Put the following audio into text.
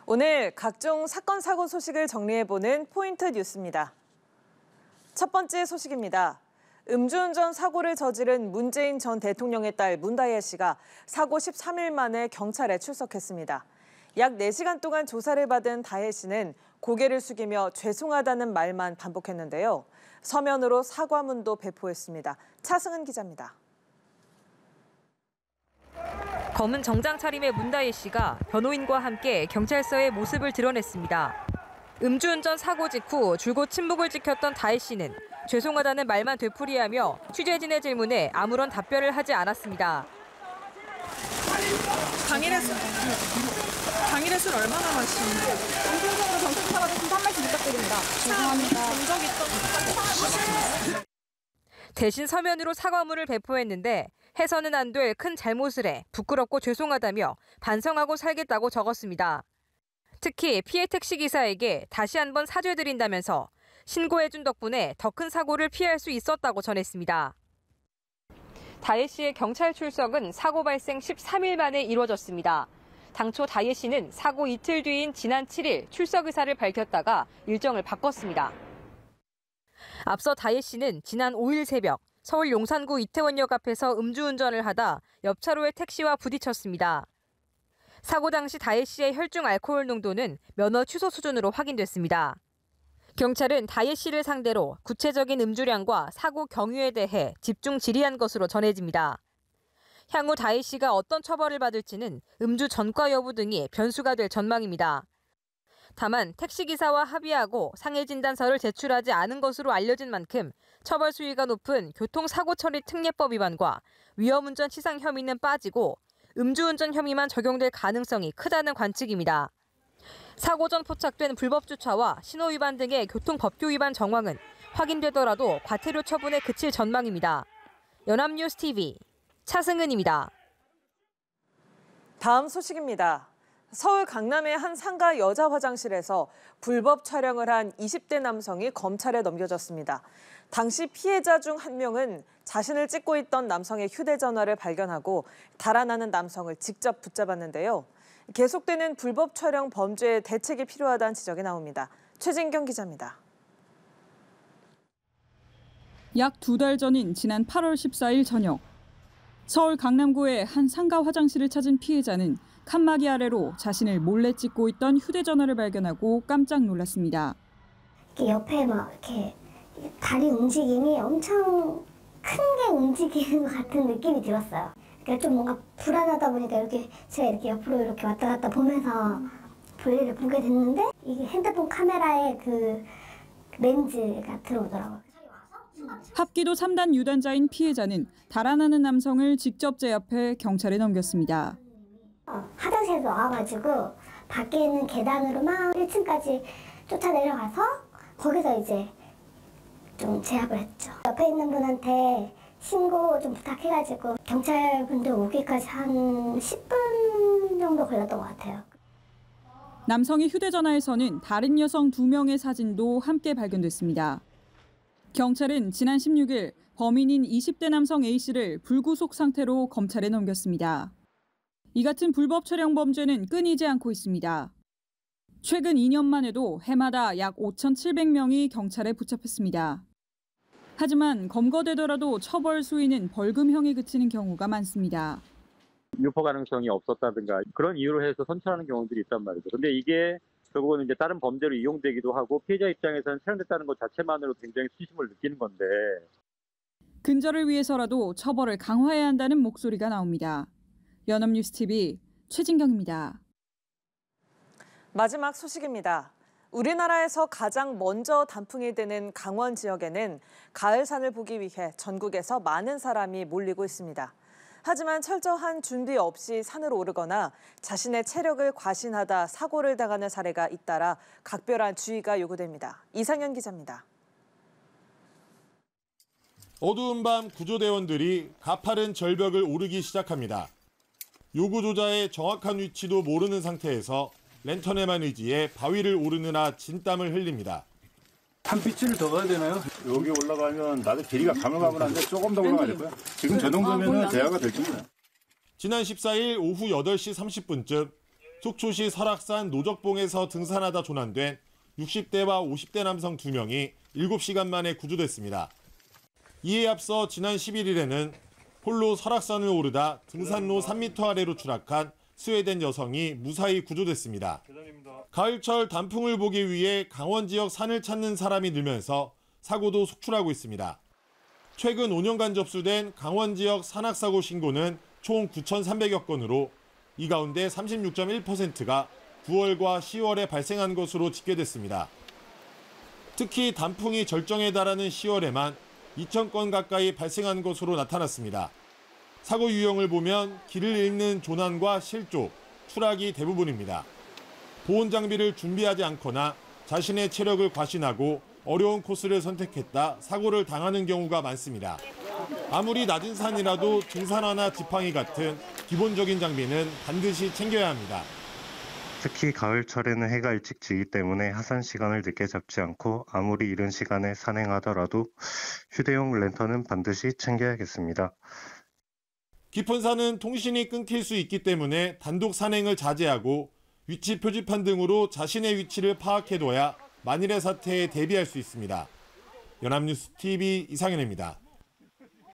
오늘 각종 사건, 사고 소식을 정리해보는 포인트 뉴스입니다. 첫 번째 소식입니다. 음주운전 사고를 저지른 문재인 전 대통령의 딸 문다혜 씨가 사고 13일 만에 경찰에 출석했습니다. 약 4시간 동안 조사를 받은 다혜 씨는 고개를 숙이며 죄송하다는 말만 반복했는데요. 서면으로 사과문도 배포했습니다. 차승은 기자입니다. 검은 정장 차림의 문다혜 씨가 변호인과 함께 경찰서에 모습을 드러냈습니다. 음주운전 사고 직후 줄곧 침묵을 지켰던 다혜 씨는 죄송하다는 말만 되풀이하며 취재진의 질문에 아무런 답변을 하지 않았습니다. 당일에 술 얼마나 마시는지? 음주운전으로 정신 차려주셔서 한 말씀 부탁드립니다. 죄송합니다. 대신 서면으로 사과문을 배포했는데 해서는 안 될 큰 잘못을 해 부끄럽고 죄송하다며 반성하고 살겠다고 적었습니다. 특히 피해 택시기사에게 다시 한번 사죄드린다면서 신고해준 덕분에 더 큰 사고를 피할 수 있었다고 전했습니다. 다혜 씨의 경찰 출석은 사고 발생 13일 만에 이루어졌습니다. 당초 다혜 씨는 사고 이틀 뒤인 지난 7일 출석 의사를 밝혔다가 일정을 바꿨습니다. 앞서 다혜 씨는 지난 5일 새벽 서울 용산구 이태원역 앞에서 음주운전을 하다 옆 차로의 택시와 부딪혔습니다. 사고 당시 다혜 씨의 혈중 알코올 농도는 면허 취소 수준으로 확인됐습니다. 경찰은 다혜 씨를 상대로 구체적인 음주량과 사고 경위에 대해 집중 질의한 것으로 전해집니다. 향후 다혜 씨가 어떤 처벌을 받을지는 음주 전과 여부 등이 변수가 될 전망입니다. 다만 택시기사와 합의하고 상해진단서를 제출하지 않은 것으로 알려진 만큼 처벌 수위가 높은 교통사고처리 특례법 위반과 위험운전 치상 혐의는 빠지고 음주운전 혐의만 적용될 가능성이 크다는 관측입니다. 사고 전 포착된 불법 주차와 신호 위반 등의 교통법규 위반 정황은 확인되더라도 과태료 처분에 그칠 전망입니다. 연합뉴스TV 차승은입니다. 다음 소식입니다. 서울 강남의 한 상가 여자 화장실에서 불법 촬영을 한 20대 남성이 검찰에 넘겨졌습니다. 당시 피해자 중 한 명은 자신을 찍고 있던 남성의 휴대전화를 발견하고 달아나는 남성을 직접 붙잡았는데요. 계속되는 불법 촬영 범죄에 대책이 필요하다는 지적이 나옵니다. 최진경 기자입니다. 약 2달 전인 지난 8월 14일 저녁, 서울 강남구의 한 상가 화장실을 찾은 피해자는 칸막이 아래로 자신을 몰래 찍고 있던 휴대전화를 발견하고 깜짝 놀랐습니다. 옆에 막 이렇게 다리 움직임이 엄청 큰 게 움직이는 것 같은 느낌이 들었어요. 그러니까 좀 뭔가 불안하다 보니까 제가 이렇게 옆으로 이렇게 왔다 갔다 보면서 볼일을 보게 됐는데 이게 핸드폰 카메라에 그 렌즈가 들어오더라고요. 합기도 3단 유단자인 피해자는 달아나는 남성을 직접 제압해 경찰에 넘겼습니다. 화장실에서 와가지고 밖에 있는 계단으로 막 1층까지 쫓아 내려가서 거기서 이제 좀 제압을 했죠. 옆에 있는 분한테 신고 좀 부탁해가지고 경찰분들 오기까지 한 10분 정도 걸렸던 것 같아요. 남성의 휴대전화에서는 다른 여성 2명의 사진도 함께 발견됐습니다. 경찰은 지난 16일 범인인 20대 남성 A씨를 불구속 상태로 검찰에 넘겼습니다. 이 같은 불법 촬영 범죄는 끊이지 않고 있습니다. 최근 2년만 해도 해마다 약 5,700명이 경찰에 붙잡혔습니다. 하지만 검거되더라도 처벌 수위는 벌금형에 그치는 경우가 많습니다. 유포 가능성이 없었다든가 그런 이유로 해서 선처하는 경우들이 있단 말이죠. 근데 이게 결국은 이제 다른 범죄로 이용되기도 하고 피해자 입장에서는 촬영됐다는 것 자체만으로 굉장히 수치심을 느끼는 건데. 근절을 위해서라도 처벌을 강화해야 한다는 목소리가 나옵니다. 연합뉴스TV 최진경입니다. 마지막 소식입니다. 우리나라에서 가장 먼저 단풍이 드는 강원 지역에는 가을산을 보기 위해 전국에서 많은 사람이 몰리고 있습니다. 하지만 철저한 준비 없이 산으로 오르거나 자신의 체력을 과신하다 사고를 당하는 사례가 잇따라 각별한 주의가 요구됩니다. 이상현 기자입니다. 어두운 밤 구조대원들이 가파른 절벽을 오르기 시작합니다. 요구조자의 정확한 위치도 모르는 상태에서 랜턴에만 의지해 바위를 오르느라 진땀을 흘립니다. 한 빗줄 더 가야 되나요? 여기 올라가면 나도 길이가 가물가물한데 조금 더 올라가야 될 거야. 지금 저 정도면 대화가 될 겁니다. 지난 14일 오후 8시 30분쯤 속초시 설악산 노적봉에서 등산하다 조난된 60대와 50대 남성 2명이 7시간 만에 구조됐습니다. 이에 앞서 지난 11일에는 홀로 설악산을 오르다 등산로 3m 아래로 추락한 스웨덴 여성이 무사히 구조됐습니다. 가을철 단풍을 보기 위해 강원 지역 산을 찾는 사람이 늘면서 사고도 속출하고 있습니다. 최근 5년간 접수된 강원 지역 산악사고 신고는 총 9,300여 건으로 이 가운데 36.1%가 9월과 10월에 발생한 것으로 집계됐습니다. 특히 단풍이 절정에 달하는 10월에만 2,000건 가까이 발생한 것으로 나타났습니다. 사고 유형을 보면 길을 잃는 조난과 실족, 추락이 대부분입니다. 보온 장비를 준비하지 않거나 자신의 체력을 과신하고 어려운 코스를 선택했다 사고를 당하는 경우가 많습니다. 아무리 낮은 산이라도 등산화나 지팡이 같은 기본적인 장비는 반드시 챙겨야 합니다. 특히 가을철에는 해가 일찍 지기 때문에 하산 시간을 늦게 잡지 않고 아무리 이른 시간에 산행하더라도 휴대용 랜턴은 반드시 챙겨야겠습니다. 깊은 산은 통신이 끊길 수 있기 때문에 단독 산행을 자제하고 위치 표지판 등으로 자신의 위치를 파악해둬야 만일의 사태에 대비할 수 있습니다. 연합뉴스 TV 이상현입니다.